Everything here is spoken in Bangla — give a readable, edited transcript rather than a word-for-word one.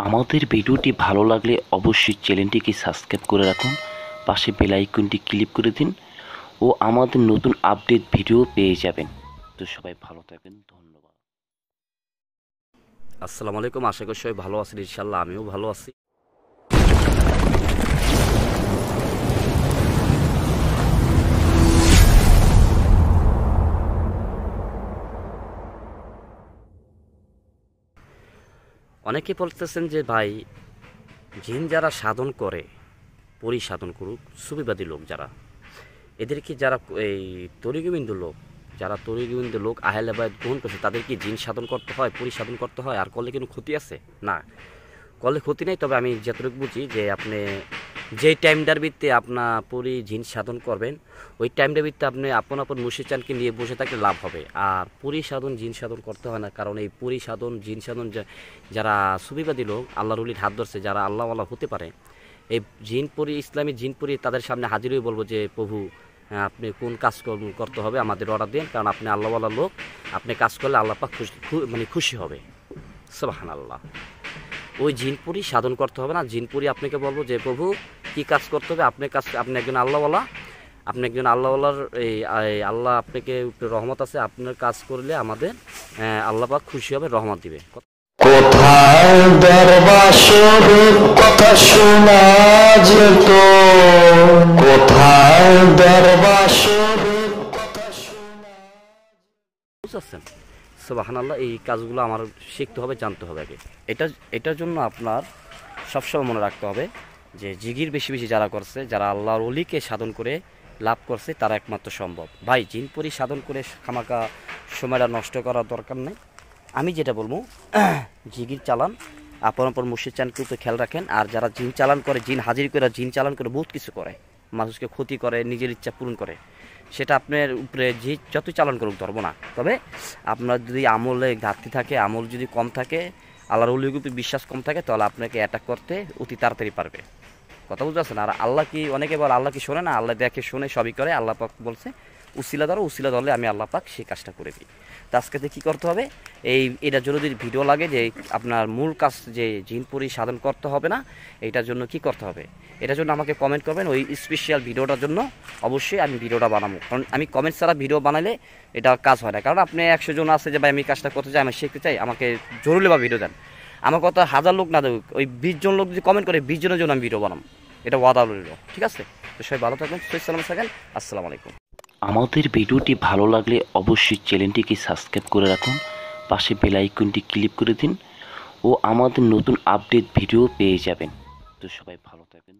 আমাদের ভিডিওটি ভালো লাগলে অবশ্যই চ্যানেলটিকে সাবস্ক্রাইব করে রাখুন, পাশে বেল আইকনটি ক্লিক করে দিন ও আমাদের নতুন আপডেট ভিডিও পেয়ে যাবেন। তো সবাই ভালো থাকবেন, ধন্যবাদ। আসসালামু আলাইকুম। আশা করি সবাই ভালো আছেন, ইনশাল্লাহ আমিও ভালো আছি। অনেকে বলতেছেন যে ভাই, জিন যারা সাধন করে, পরিসাধন করুক, সুফিবাদী লোক যারা, এদেরকে যারা এই তরিগোবিন্দ লোক, যারা তরিগোবিন্দ লোক আহলে বায়াত গ্রহণ করছে, তাদের কি জিন সাধন করতে হয়, পরিসাধন করতে হয়? আর করলে কোনো ক্ষতি আছে? না, করলে ক্ষতি নেই। তবে আমি যতটুকু বুঝি যে আপনি যেই টাইমটার ভিত্তিতে আপনার পরি জিন সাধন করবেন, ওই টাইমটার ভিত্তিতে আপনি আপন মুর্শিদ নিয়ে বসে থাকলে লাভ হবে। আর পরি সাধন জিন সাধন করতে হয় না, কারণ এই পরি সাধন জিন সাধন যারা সুফিবাদী লোক, আল্লাহর ওলির হাত ধরছে, যারা আল্লাহওয়ালা হতে পারে, এই জিন পরি, ইসলামী জিন পরি তাদের সামনে হাজির হয়ে বলবো যে প্রভু, আপনি কোন কাজ করতে হবে আমাদের অর্ডার দিন, কারণ আপনি আল্লাহওয়ালা লোক, আপনি কাজ করলে আল্লাহ পাক খুশি হবে। সুবহানাল্লাহ। ওই জিনপুরি সাধন করতে হবে না, জিনপুরি আপনাকে বলবো যে প্রভু কি কাজ করতে হবে, আপনি একজন আল্লাহওয়ালা, আপনি একজন আল্লাহওয়ালার এই আল্লাহ আপনাকে রহমত আছে, আপনার কাজ করলে আমাদের আল্লাহ পাক খুশি হবে, রহমত দিবে। কোথায় দরবাসর কথা শোনা যেত, কোথায় দরবাসর কথা শোনা। বুঝতে সুবহানাল্লাহ। এই কাজগুলো আমার শিখতে হবে, জানতে হবে আগে। এটার জন্য আপনার সবসময় মনে রাখতে হবে যে জিগির বেশি বেশি যারা করছে, যারা আল্লাহর ওলিকে সাধন করে লাভ করছে, তারা একমাত্র সম্ভব। ভাই, জিনপরি সাধন করে খামাকা সময়টা নষ্ট করার দরকার নেই। আমি যেটা বলবো, জিগির চালান, আপন মুর্শিদ চানকে তো খেয়াল রাখেন। আর যারা জিন চালান করে, জিন হাজির করে, জিন চালান করে বহুত কিছু করে, মানুষকে ক্ষতি করে, নিজের ইচ্ছা পূরণ করে, সেটা আপনার উপরে যে যতই চালান করুক ধরবো না। তবে আপনার যদি আমলে ঘাটতি থাকে, আমল যদি কম থাকে, আল্লাহর ওলির উপর বিশ্বাস কম থাকে, তাহলে আপনাকে অ্যাটাক করতে অতি তাড়াতাড়ি পারবে। কথা বুঝতে পারছেন? আর আল্লাহ কি, অনেকে বলে আল্লাহ কি শোনে না? আল্লাহ দেখে, শুনে, সবই করে। আল্লাহ পাক বলছে উসিলা ধরলে আমি আল্লাহ পাক সেই কাজটা করে দিই। তো আজকে কী করতে হবে, এটার জন্য যদি ভিডিও লাগে যে আপনার মূল কাজ যে জিনপুরি সাধন করতে হবে না, এটার জন্য কি করতে হবে, এটার জন্য আমাকে কমেন্ট করবেন। ওই স্পেশাল ভিডিওটার জন্য অবশ্যই আমি ভিডিওটা বানাবো, কারণ আমি কমেন্ট ছাড়া ভিডিও বানালে এটা কাজ হয় না। কারণ আপনি 100 জন আছে যে ভাই আমি কাজটা করতে চাই, আমি শিখতে চাই, আমাকে জরুরি বা ভিডিও দেন। আমার কথা 1000 লোক না দেখ, ওই 20 জন লোক যদি কমেন্ট করে, 20 জনের জন্য আমি ভিডিও বানাবো, এটা ওয়াদা রইল। ঠিক আছে? তো সবাই ভালো থাকবেন, সালাম থাকেন। আসসালামু আলাইকুম। আমাদের ভিডিওটি ভালো লাগলে অবশ্যই চ্যানেলটিকে সাবস্ক্রাইব করে রাখুন, পাশে বেল আইকনটি ক্লিক করে দিন ও আমাদের নতুন আপডেট ভিডিও পেয়ে যাবেন। তো সবাই ভালো থাকবেন।